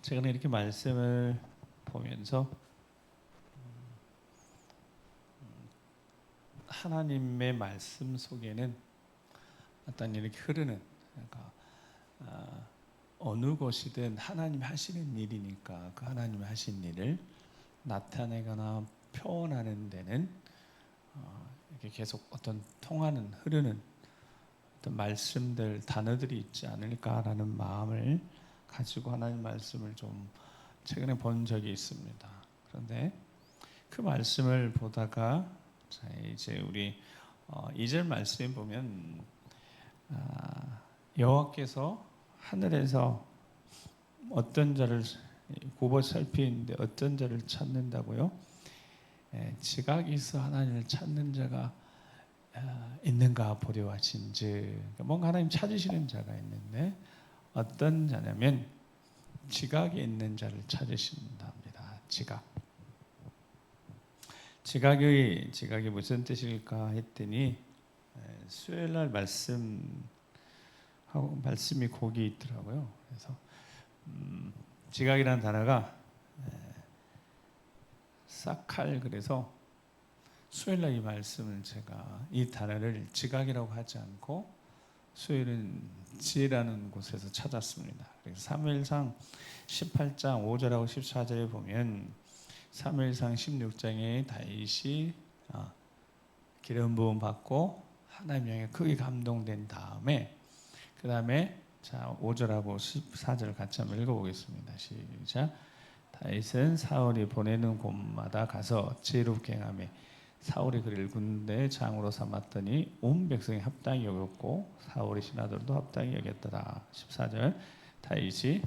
최근에 이렇게 말씀을 보면서 하나님의 말씀 속에는 어떤 이렇게 흐르는, 그러니까 어느 곳이든 하나님이 하시는 일이니까 그 하나님이 하신 일을 나타내거나 표현하는 데는 이렇게 계속 어떤 통하는, 흐르는 어떤 말씀들, 단어들이 있지 않을까라는 마음을 가지고 하나님 말씀을 좀 최근에 본 적이 있습니다. 그런데 그 말씀을 보다가 자, 이제 우리 2절 말씀에 보면 여호와께서 하늘에서 어떤 자를 굽어 살피는데 어떤 자를 찾는다고요? 지각이 있어 하나님을 찾는 자가 있는가 보려 하신즉, 뭔가 하나님 찾으시는 자가 있는데 어떤 자냐면 지각이 있는 자를 찾으신답니다. 지각이 무슨 뜻일까 했더니 수요일날 말씀이 거기 있더라고요. 그래서 지각이라는 단어가 사칼, 그래서 수요일날 이 말씀을 제가 이 단어를 지각이라고 하지 않고 수요일은 지혜라는 곳에서 찾았습니다. 그래서 사무엘상 18장 5절하고 14절에 보면 사무엘상 16장에 다윗이 기름 부음 받고 하나님 영에 크게 감동된 다음에 그 다음에 자 5절하고 14절 같이 한번 읽어보겠습니다. 시작. 다윗은 사울이 보내는 곳마다 가서 지혜롭게 행하며 사울이 그를 군대 장으로 삼았더니 온 백성이 합당히 여겼고 사울의 신하들도 합당히 여겼더라. 14절 다윗이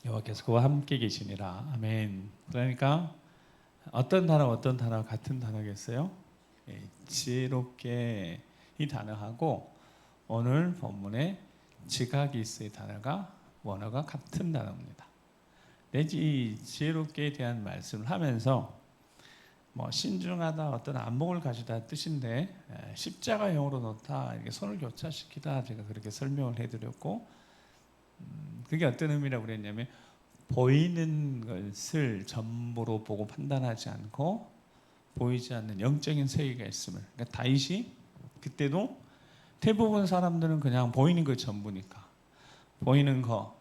여호와께서 그와 함께 계시니라. 아멘. 그러니까 어떤 단어 같은 단어겠어요? 지혜롭게 이 단어하고 오늘 본문에 지각이 있어의 단어가 원어가 같은 단어입니다. 이 지혜롭게에 대한 말씀을 하면서 신중하다, 어떤 안목을 가지다 뜻인데 십자가형으로 놓다, 이렇게 손을 교차시키다, 제가 그렇게 설명을 해드렸고 그게 어떤 의미라고 그랬냐면 보이는 것을 전부로 보고 판단하지 않고 보이지 않는 영적인 세계가 있음을. 그러니까 다윗이 그때도 대부분 사람들은 그냥 보이는 것 전부니까 보이는 거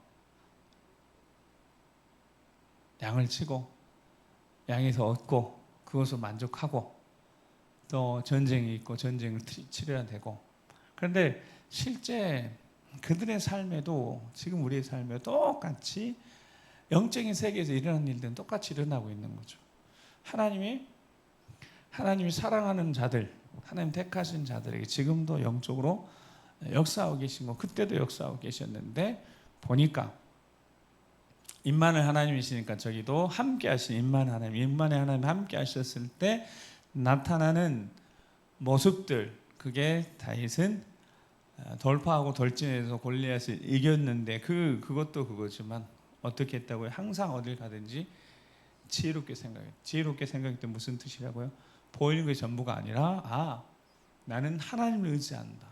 양을 치고 양에서 얻고 그것을 만족하고 또 전쟁이 있고 전쟁을 치러야 되고, 그런데 실제 그들의 삶에도 지금 우리의 삶에 똑같이 영적인 세계에서 일어나는 일들은 똑같이 일어나고 있는 거죠. 하나님이 사랑하는 자들, 하나님 택하신 자들에게 지금도 영적으로 역사하고 계신 거, 그때도 역사하고 계셨는데 보니까 임마누엘 하나님이시니까 저기도 함께 하신 임마누엘 하나님 함께 하셨을 때 나타나는 모습들, 그게 다윗은 돌파하고 돌진해서 골리앗을 이겼는데 그것도 그거지만 어떻게 했다고요? 항상 어딜 가든지 지혜롭게 생각해요. 지혜롭게 생각할 때 무슨 뜻이라고요? 보이는 게 전부가 아니라 나는 하나님을 의지한다.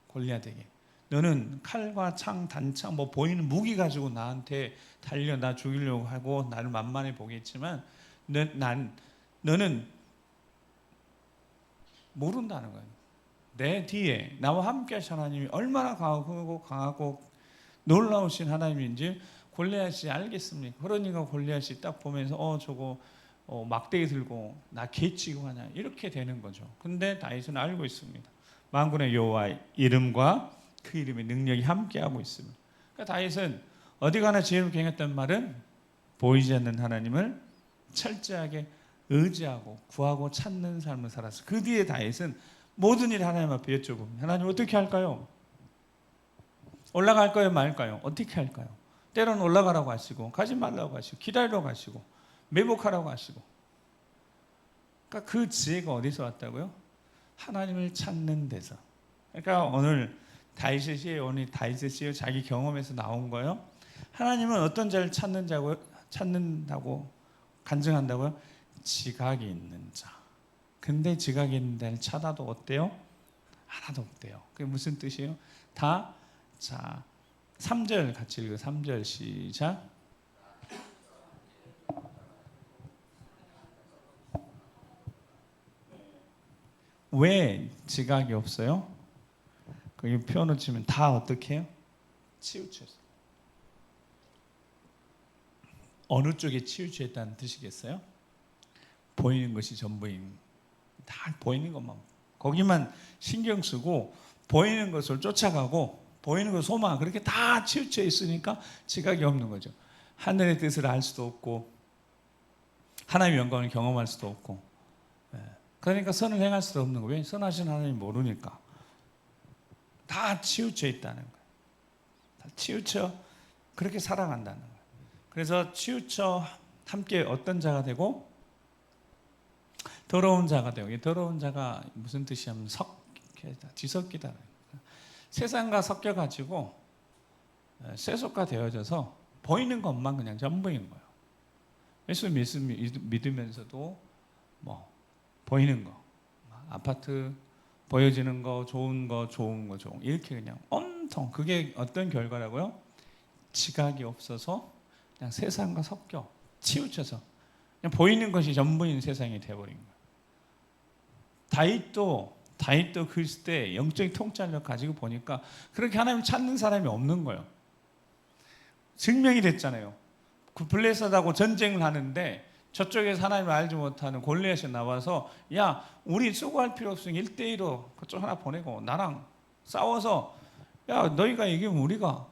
골리앗에게 너는 칼과 창, 단창, 보이는 무기 가지고 나한테 달려 나 죽이려고 하고 나를 만만해 보겠지만 너는 모른다는 거예요. 내 뒤에 나와 함께 하신 하나님이 얼마나 강하고 놀라우신 하나님인지 골리앗이 알겠습니까? 그러니까 골리앗이 딱 보면서 저거 막대기 들고 나 개치고 하냐 이렇게 되는 거죠. 근데 다윗은 알고 있습니다. 만군의 여호와 이름과 그 이름의 능력이 함께하고 있습니다. 그러니까 다윗은 어디 가나 지혜롭게 행했던 말은 보이지 않는 하나님을 철저하게 의지하고 구하고 찾는 삶을 살았어요. 그 뒤에 다윗은 모든 일 하나님 앞에 여쭤봅니다. 하나님 어떻게 할까요? 올라갈까요? 말까요? 어떻게 할까요? 때로는 올라가라고 하시고 가지 말라고 하시고 기다리라고 하시고 매복하라고 하시고. 그러니까 그 지혜가 어디서 왔다고요? 하나님을 찾는 데서. 그러니까 오늘 다윗의 시에 자기 경험에서 나온 거예요. 하나님은 어떤 자를 찾는다고 간증한다고요? 지각이 있는 자. 근데 지각이 있는 자를 찾아도 어때요? 하나도 없대요. 그게 무슨 뜻이에요? 3절 같이 읽어. 3절 시작. 왜 지각이 없어요? 거기 표현을 치면 다 어떻게 해요? 치우쳐서. 어느 쪽에 치우쳐있다는 뜻이겠어요? 보이는 것이 전부인, 다 보이는 것만, 거기만 신경 쓰고 보이는 것을 쫓아가고 보이는 것 소망, 그렇게 다 치우쳐 있으니까 지각이 없는 거죠. 하늘의 뜻을 알 수도 없고 하나님의 영광을 경험할 수도 없고, 그러니까 선을 행할 수도 없는 거예요. 왜? 선하신 하나님 모르니까. 다 치우쳐 있다는 거예요. 다 치우쳐 그렇게 살아간다는 거예요. 그래서 치우쳐 함께 어떤 자가 되고 더러운 자가 되고, 이 더러운 자가 무슨 뜻이냐면 뒤섞이다. 세상과 섞여가지고 세속화 되어져서 보이는 것만 그냥 전부인 거예요. 예수 믿으면서도 뭐 보이는 거, 아파트 보여지는 거, 좋은 거 이렇게 그냥 엄청, 그게 어떤 결과라고요? 지각이 없어서 그냥 세상과 섞여 치우쳐서 그냥 보이는 것이 전부인 세상이 되어버린 거예요. 다윗도 그 시대에 영적인 통찰력 가지고 보니까 그렇게 하나님을 찾는 사람이 없는 거예요. 증명이 됐잖아요. 그 블레셋하고 전쟁을 하는데 저쪽에서 하나님을 알지 못하는 골리앗이 나와서, 야, 우리 수고할 필요 없으니 1대1로 그쪽 하나 보내고 나랑 싸워서, 야, 너희가 이기면 우리가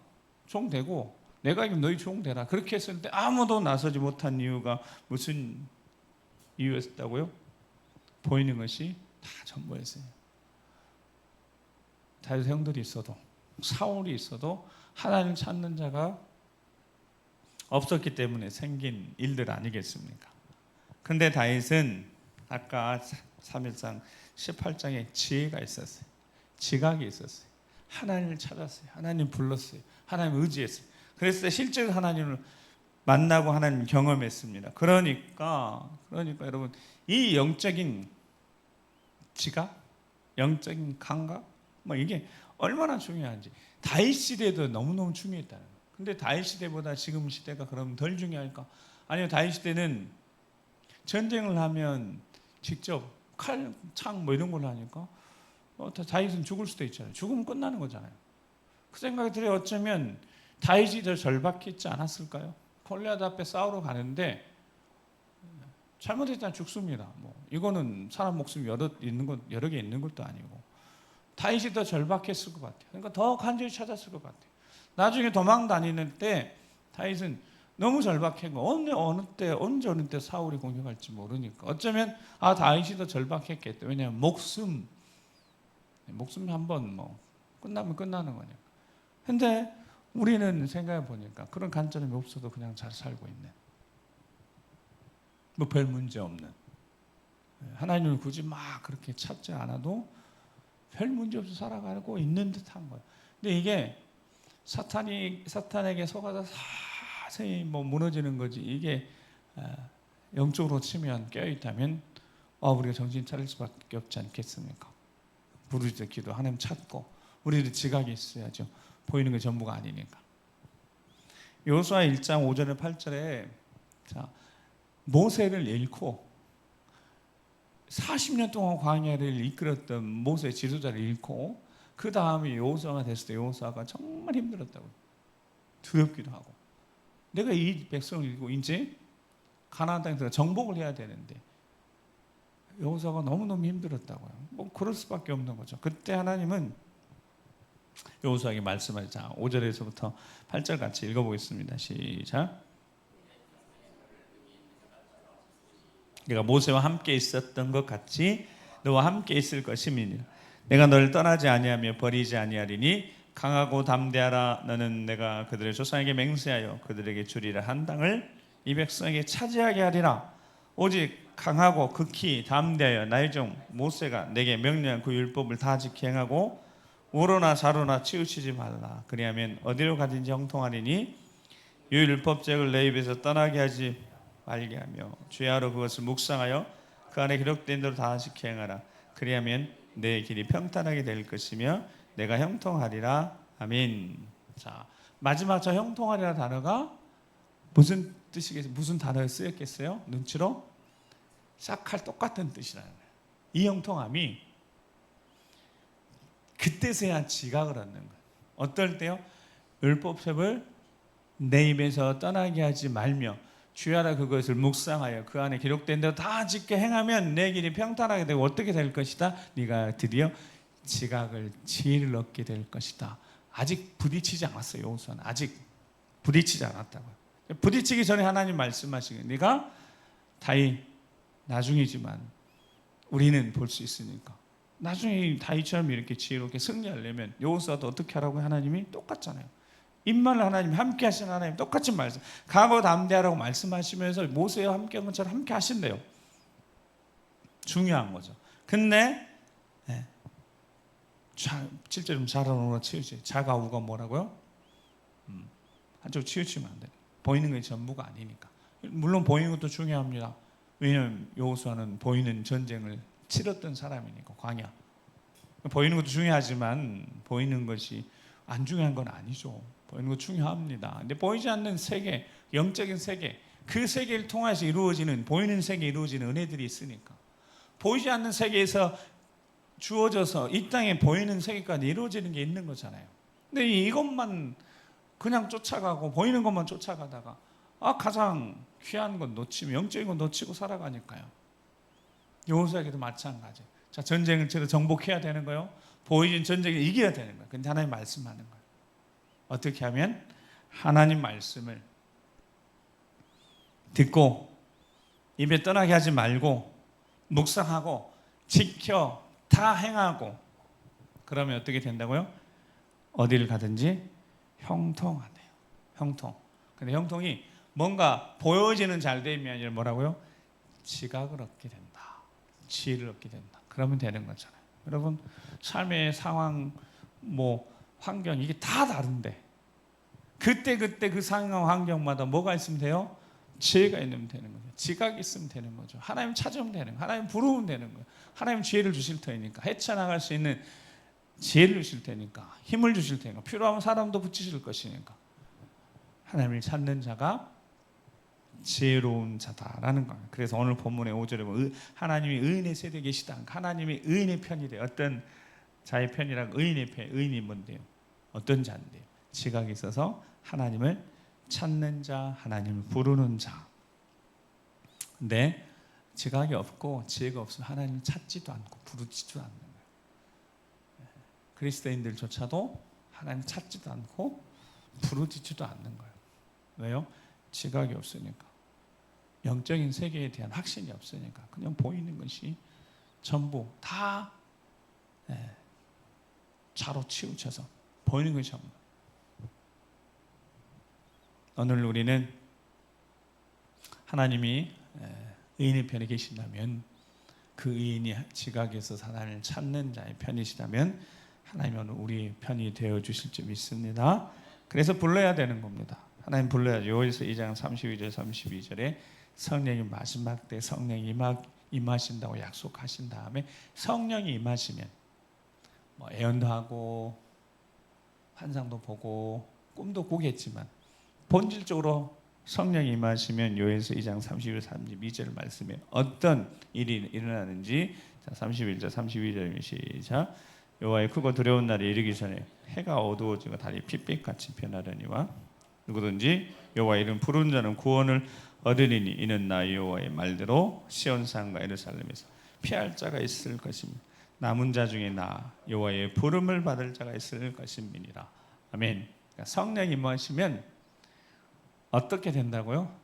종 되고 내가 이기면 너희 종 되라. 그렇게 했을 때 아무도 나서지 못한 이유가 무슨 이유였다고요? 보이는 것이 다 전부였어요. 다윗 형들이 있어도, 사울이 있어도 하나님을 찾는 자가 없었기 때문에 생긴 일들 아니겠습니까? 근데 다윗은 아까 3일상 18장에 지혜가 있었어요. 지각이 있었어요. 하나님을 찾았어요. 하나님 불렀어요. 하나님 의지했어요. 그래서 실제로 하나님을 만나고 하나님 경험했습니다. 그러니까 여러분, 이 영적인 지각, 영적인 감각, 뭐 이게 얼마나 중요한지. 다윗 시대도 너무너무 중요했다는 거예요. 근데 다윗 시대보다 지금 시대가 그럼 덜 중요할까? 아니요, 다윗 시대는 전쟁을 하면 직접 칼, 창 뭐 이런 걸로 하니까 다윗은 죽을 수도 있잖아요. 죽으면 끝나는 거잖아요. 그 생각이 들어요. 어쩌면 다윗이 더 절박했지 않았을까요? 골리앗 앞에 싸우러 가는데 잘못했다면 죽습니다. 뭐 이거는 사람 목숨 여러 개 있는 것도 아니고, 다윗이 더 절박했을 것 같아요. 그러니까 더 간절히 찾았을 것 같아요. 나중에 도망 다니는 때 다윗은 너무 절박했고, 언제 때 사울이 공격할지 모르니까 어쩌면 다윗이 더 절박했겠다. 왜냐하면 목숨 한번 뭐 끝나면 끝나는 거니까. 근데 우리는 생각해 보니까 그런 관점이 없어도 그냥 잘 살고 있는, 뭐 별 문제 없는, 하나님을 굳이 막 그렇게 찾지 않아도 별 문제 없이 살아가고 있는 듯한 거예요. 근데 이게 사탄에게 속아서 자세히 뭐 무너지는 거지. 이게 영적으로 치면 깨어있다면 우리가 정신 차릴 수밖에 없지 않겠습니까? 부르짖어 기도, 하나님 찾고, 우리도 지각이 있어야죠. 보이는 게 전부가 아니니까. 여호수아 1장 5절에 8절에 모세를 잃고 40년 동안 광야를 이끌었던 모세 지도자를 잃고 그 다음에 여호수아가 됐을 때 여호수아가 정말 힘들었다고, 두렵기도 하고, 내가 이 백성을 잃고 이제 가나안 땅에 들어가 정복을 해야 되는데 여호수아가 너무너무 힘들었다고요. 뭐 그럴 수밖에 없는 거죠. 그때 하나님은 여호수아에게 말씀하자. 5절에서부터 8절 같이 읽어보겠습니다. 시작. 내가 모세와 함께 있었던 것 같이 너와 함께 있을 것임이니라. 내가 너를 떠나지 아니하며 버리지 아니하리니 강하고 담대하라. 너는 내가 그들의 조상에게 맹세하여 그들에게 주리라 한 땅을 이 백성에게 차지하게 하리라. 오직 강하고 극히 담대하여 나의 종 모세가 내게 명령한 그 율법을 다 지켜 행하고 우로나 좌로나 치우치지 말라. 그리하면 어디로 가든지 형통하리니 이 율법책을 내 입에서 떠나게 하지 말게 하며 주야로 그것을 묵상하여 그 안에 기록된 대로 다 지켜 행하라. 그리하면 내 길이 평탄하게 될 것이며 내가 형통하리라. 아멘. 자, 마지막 저 형통하리라는 단어가 무슨 뜻이겠어요? 무슨 단어에 쓰였겠어요? 눈치로 싹할 똑같은 뜻이라는 거예요. 이 형통함이 그때서야 지각을 얻는 거예요. 어떨 때요? 율법책을 내 입에서 떠나게 하지 말며 주야라 그것을 묵상하여 그 안에 기록된 대로 다 짓게 행하면 내 길이 평탄하게 되고 어떻게 될 것이다? 네가 드디어 지각을 지혜를 얻게 될 것이다. 아직 부딪히지 않았어요. 여호수아는 아직 부딪히지 않았다고요. 부딪히기 전에 하나님 말씀하시기 네가 다이 나중이지만 우리는 볼 수 있으니까 나중에 다윗처럼 이렇게 지혜롭게 승리하려면 여호수아도 어떻게 하라고 하나님이 똑같잖아요. 임마를 하나님 함께 하시는 하나님 똑같이 말씀 각오 담대하라고 말씀하시면서 모세와 함께 한 것처럼 함께 하신대요. 중요한 거죠. 근데 7절 좀 자라오라 치우치 자가우가 뭐라고요? 한쪽 치우치면 안 돼요. 보이는 게 전부가 아니니까. 물론 보이는 것도 중요합니다. 왜냐하면 여호수아는 보이는 전쟁을 치렀던 사람이니까. 광야 보이는 것도 중요하지만 보이는 것이 안 중요한 건 아니죠. 보이는 것 중요합니다. 근데 보이지 않는 세계, 영적인 세계, 그 세계를 통해서 이루어지는 보이는 세계에 이루어지는 은혜들이 있으니까 보이지 않는 세계에서 주어져서 이 땅에 보이는 세계까지 이루어지는 게 있는 거잖아요. 근데 이것만 그냥 쫓아가고 보이는 것만 쫓아가다가 가장 귀한 건 놓치면 영적인 건 놓치고 살아가니까요. 여호수아에게도 마찬가지. 자, 전쟁을 치러 정복해야 되는 거요. 보이진 전쟁을 이겨야 되는 거예요. 근데 하나님 말씀하는 거예요. 어떻게 하면 하나님 말씀을 듣고 입에 떠나게 하지 말고 묵상하고 지켜 다 행하고 그러면 어떻게 된다고요? 어디를 가든지 형통하네요. 형통. 근데 형통이 뭔가 보여지는 잘 되면 아니라 뭐라고요? 지각을 얻게 된다. 지혜를 얻게 된다. 그러면 되는 거잖아요. 여러분 삶의 상황 환경 이게 다 다른데 그때 그 상황 환경마다 뭐가 있으면 돼요? 지혜가 있으면 되는 거죠. 지각이 있으면 되는 거죠. 하나님 찾으면 되는 거예요. 하나님 부르면 되는 거예요. 하나님 지혜를 주실 테니까 헤쳐나갈 수 있는 지혜를 주실 테니까 힘을 주실 테니까 필요하면 사람도 붙이실 것이니까 하나님을 찾는 자가 지혜로운 자다라는 거예요. 그래서 오늘 본문의 5절에 보면 하나님이 의인의 세대에 계시다. 하나님이 의인의 편이래요. 어떤 자의 편이라고 의인의 편, 의인이 뭔데요? 어떤 자인데요? 지각이 있어서 하나님을 찾는 자, 하나님을 부르는 자. 근데 지각이 없고 지혜가 없으면 하나님을 찾지도 않고 부르지도 않는 거예요. 그리스도인들조차도 하나님 찾지도 않고 부르지도 않는 거예요. 왜요? 지각이 없으니까. 영적인 세계에 대한 확신이 없으니까 그냥 보이는 것이 전부 다 차로 치우쳐서 보이는 것이 전부. 오늘 우리는 하나님이 의인의 편에 계신다면 그 의인이 지각에서 하나님을 찾는 자의 편이시다면 하나님은 오늘 우리 편이 되어 주실 줄 믿습니다. 그래서 불러야 되는 겁니다. 하나님 불러야죠. 요엘서 2장 32절 32절에 성령이 마지막 때 성령이 임하신다고 약속하신 다음에 성령이 임하시면 애언도 하고 환상도 보고 꿈도 꾸겠지만 본질적으로 성령이 임하시면 요엘서 2장 31절 32절 말씀에 어떤 일이 일어나는지 31절 32절 시작. 여호와의 크고 두려운 날이 이르기 전에 해가 어두워지고 달이 핏빛같이 변하려니와 누구든지 여호와의 이름 부르는 자는 구원을 얻으리니 이는 나 여호와의 말대로 시온산과 예루살렘에서 피할 자가 있을 것입니다. 남은 자 중에 나 여호와의 부름을 받을 자가 있을 것임이니라. 아멘. 그러니까 성령이 임하시면 어떻게 된다고요?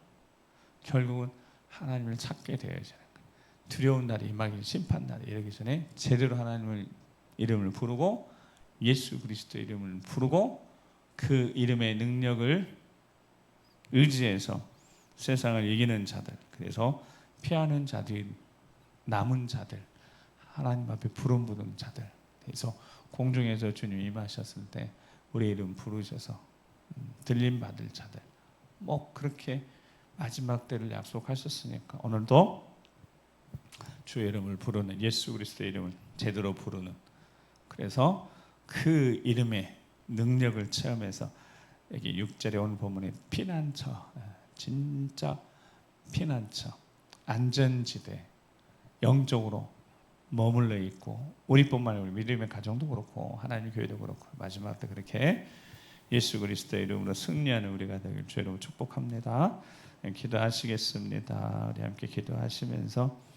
결국은 하나님을 찾게 되어야 되는 거예요. 두려운 날이 임하기 심판 날이 이르기 전에 제대로 하나님을 이름을 부르고 예수 그리스도 이름을 부르고 그 이름의 능력을 의지해서 세상을 이기는 자들, 그래서 피하는 자들, 남은 자들, 하나님 앞에 부름 부른 자들, 그래서 공중에서 주님 임하셨을 때 우리 이름 부르셔서 들림 받을 자들, 그렇게 마지막 때를 약속하셨으니까 오늘도 주의 이름을 부르는 예수 그리스도의 이름을 제대로 부르는, 그래서 그 이름의 능력을 체험해서 여기 6절에 오늘 본문에 피난처, 진짜 피난처, 안전지대, 영적으로 머물러 있고, 우리뿐만 아니라 우리 믿음의 가정도 그렇고 하나님 교회도 그렇고 마지막 때 그렇게 예수 그리스도의 이름으로 승리하는 우리가 되길 주의 이름으로 축복합니다. 기도하시겠습니다. 우리 함께 기도하시면서